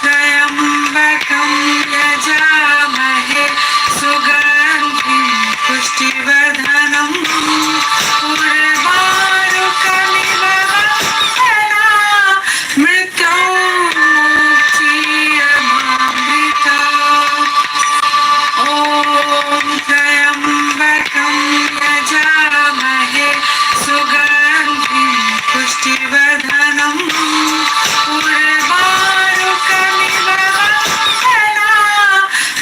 त्र्यम्बकं यजामहे सुगन्धिं पुष्टिवर्धनम् उर्वारुकमिव वन्दना मृत्योर्मुक्षीयमामृता। ॐ त्र्यम्बकं यजामहे सुगन्धिं पुष्टिवर्धनम् उर्वारुकमिव वन्दना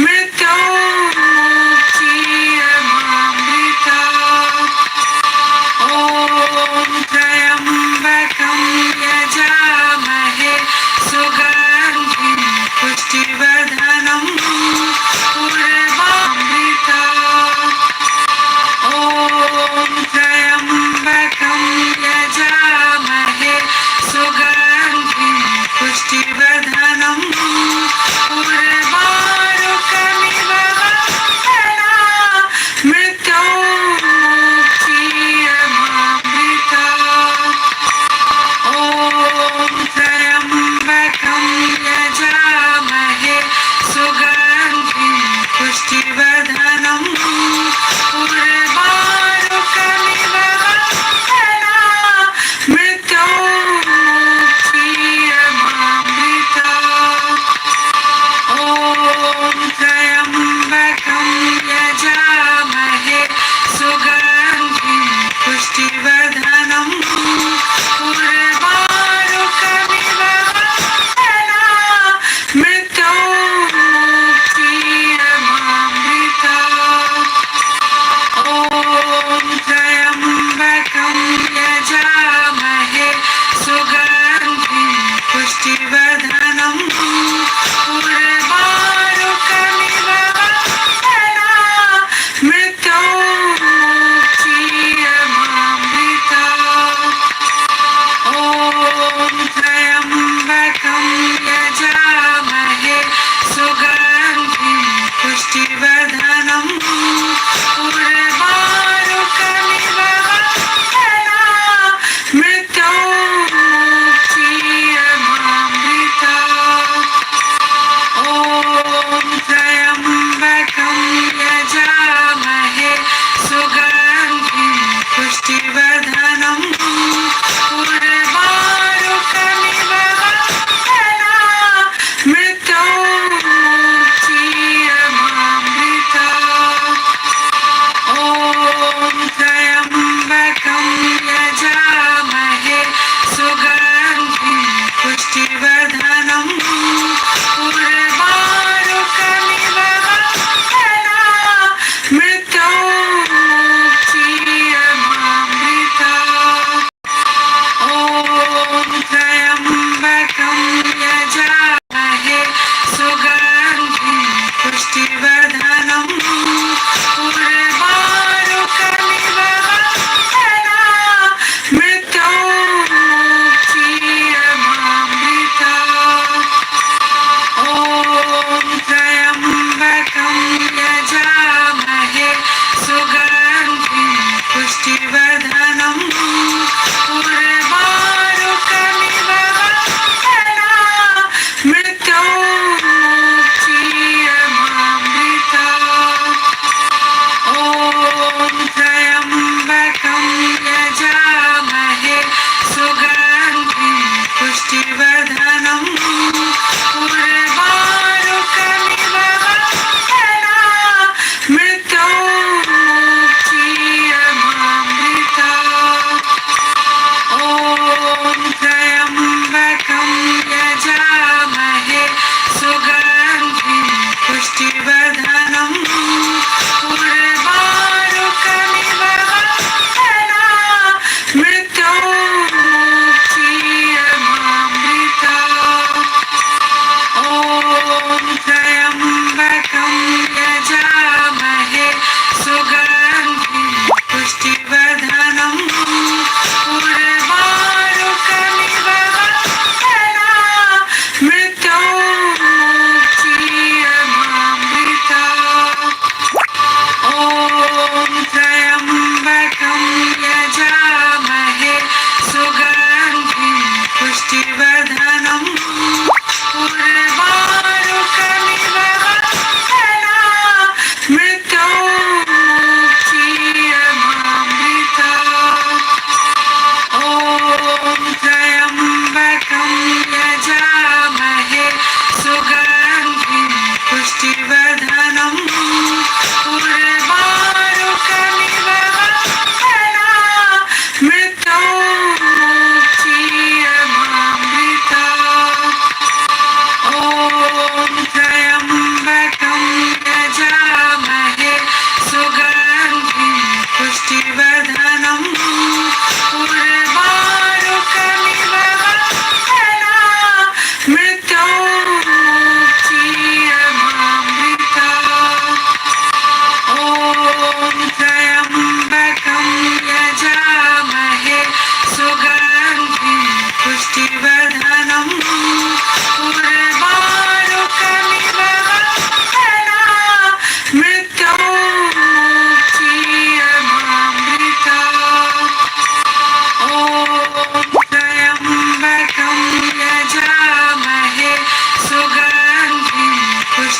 मृत्योर्मुक्षीयमामृता। ॐ त्र्यम्बकं यजामहे सुगन्धिं पुष्टिवर्धनम् उर्वारुकमिव ॐ त्र्यम्बकं यजामहे सुगन्धिं पुष्टिवर्धनम् उर्वारुकमिव वन्दना मृत्योर्मुक्षीयमामृता। ॐ त्र्यम्बकं यजामहे सुगन्धिं पुष्टिवर्धनम् उर्वारुकमिव वन्दना मृत्योर्मुक्षीयमामृता।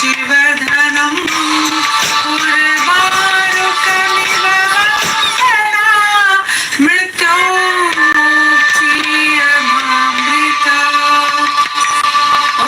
पुष्टिवर्धनम् उर्वारुकमिव वन्दना मृत्योर्मुक्षीयमामृता ॐ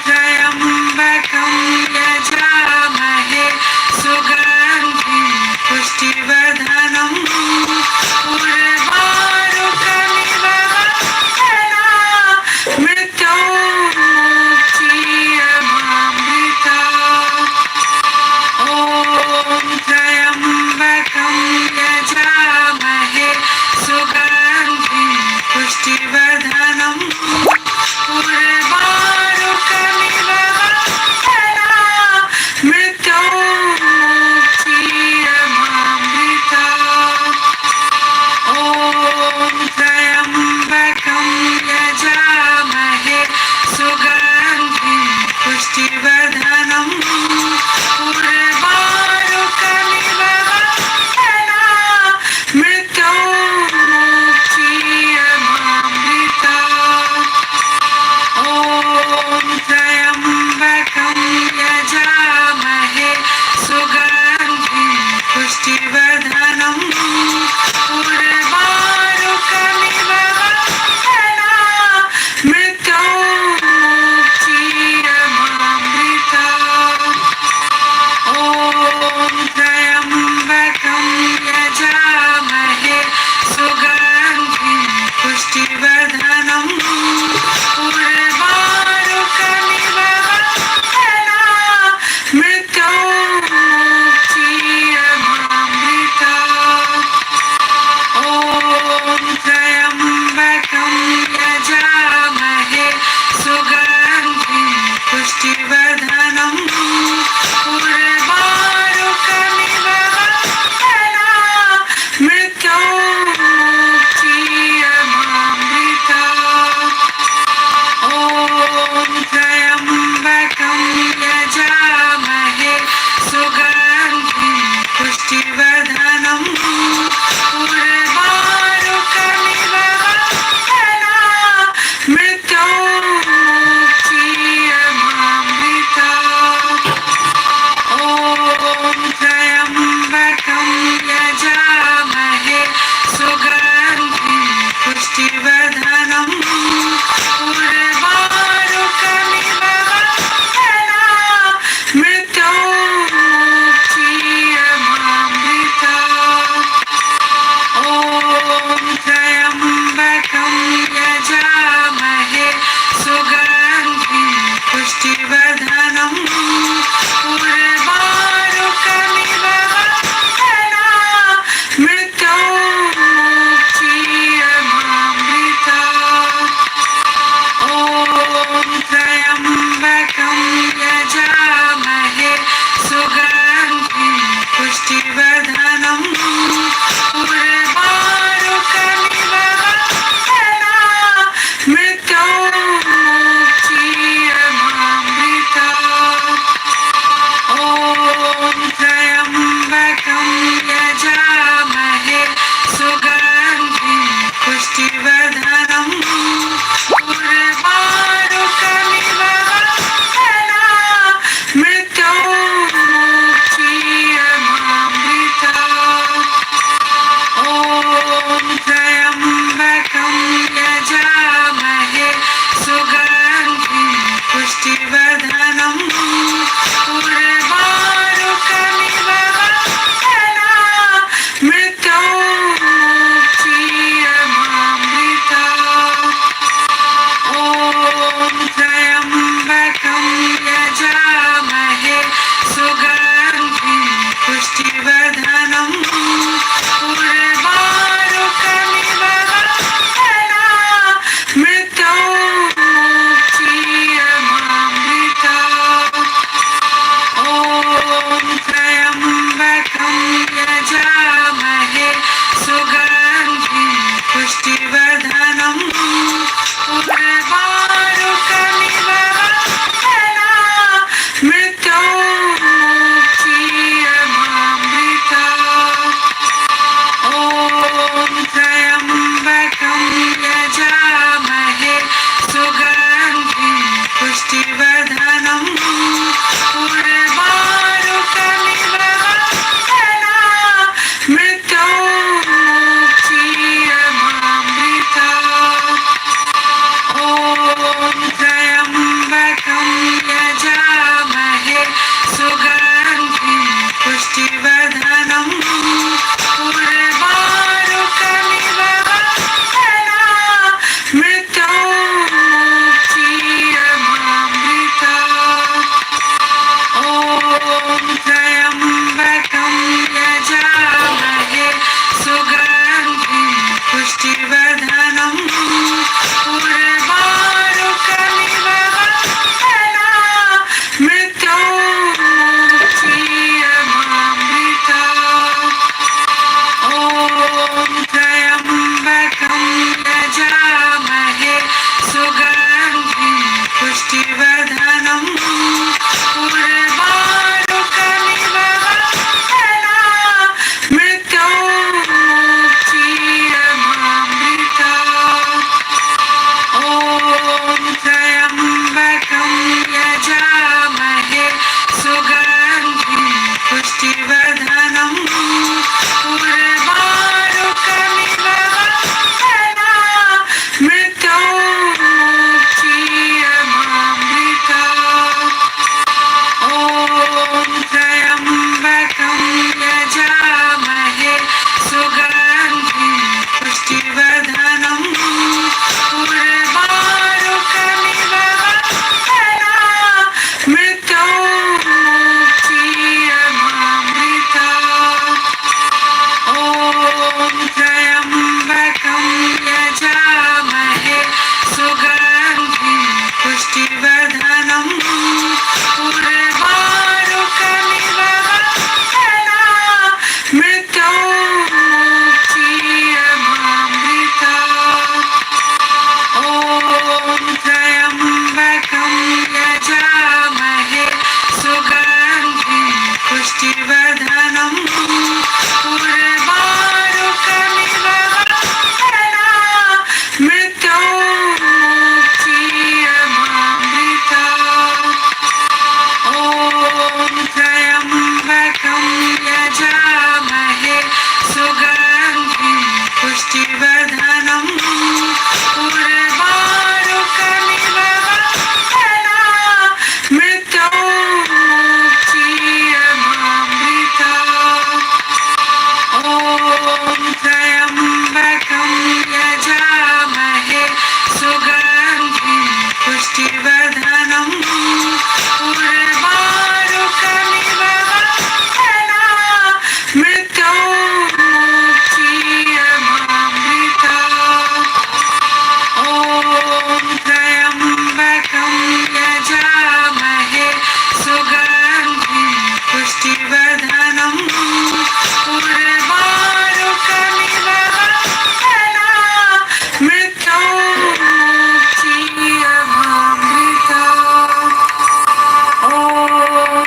त्र्यम्बकं यजामहे सुगन्धिं पुष्टिवर्धनम् उर्वारुकमिव वन्दना मृत्योर्मुक्षीयमामृता ॐ त्र्यम्बकं यजामहे सुगन्धिं पुष्टिवर्धनम् उर्वारुकमिव वन्दना मृत्योर्मुक्षीयमामृता ॐ त्र्यम्बकं यजामहे सुगन्धिं पुष्टिवर्धनम् उर्वारुकमिव वन्दना मृत्योर्मुक्षीयमामृता ॐ त्र्यम्बकं यजामहे सुगन्धिं पुष्टिवर्धनम् उर्वारुकमिव वन्दना मृत्योर्मुक्षीयमामृता ॐ त्र्यम्बकं यजामहे सुगन्धिं पुष्टिवर्धनम् उर्वारुकमिव वन्दना मृत्योर्मुक्षीयमामृता ॐ त्र्यम्बकं यजामहे सुगन्धिं पुष्टिवर्धनम् उर्वारुकमिव वन्दना मृत्योर्मुक्षीयमामृता ॐ त्र्यम्बकं यजामहे सुगन्धिं पुष्टिवर्धनम् उर्वारुकमिव वन्दना मृत्योर्मुक्षीयमामृता ॐ त्र्यम्बकं यजामहे सुगन्धिं पुष्टिवर्धनम् उर्वारुकमिव वन्दना मृत्योर्मुक्षीयमामृता ॐ त्र्यम्बकं यजामहे सुगन्धिं पुष्टिवर्धनम् उर्वारुकमिव वन्दना मृत्योर्मुक्षीयमामृता ॐ त्र्यम्बकं यजामहे सुगन्धिं पुष्टिवर्धनम् उर्वारुकमिव वन्दना मृत्योर्मुक्षीयमामृता ॐ त्र्यम्बकं यजामहे सुगन्धिं पुष्टिवर्धनम् उर्वारुकमिव वन्दना मृत्योर्मुक्षीयमामृता ॐ त्र्यम्बकं यजामहे सुगन्धिं पुष्टिवर्धनम् उर्वारुकमिव वन्दना मृत्योर्मुक्षीयमामृता ॐ त्र्यम्बकं यजामहे सुगन्धिं पुष्टिवर्धनम् उर्वारुकमिव वन्दना मृत्योर्मुक्षीयमामृता ॐ त्र्यम्बकं यजामहे सुगन्धिं पुष्टिवर्धनम् उर्वारुकमिव वन्दना मृत्योर्मुक्षीयमामृता ॐ त्र्यम्बकं यजामहे सुगन्धिं पुष्टिवर्धनम् पुष्टिवर्धनम् उर्वारुकमिव वन्दना मृत्योर्मुक्षीयमामृता ॐ त्र्यम्बकं यजामहे सुगन्धिं पुष्टिवर्धनम् उर्वारुकमिव वन्दना मृत्योर्मुक्षीयमामृता ॐ त्र्यम्बकं यजामहे सुगन्धिं पुष्टिवर्धनम् उर्वारुकमिव वन्दना मृत्योर्मुक्षीयमामृता ॐ त्र्यम्बकं यजामहे सुगन्धिं पुष्टिवर्धनम्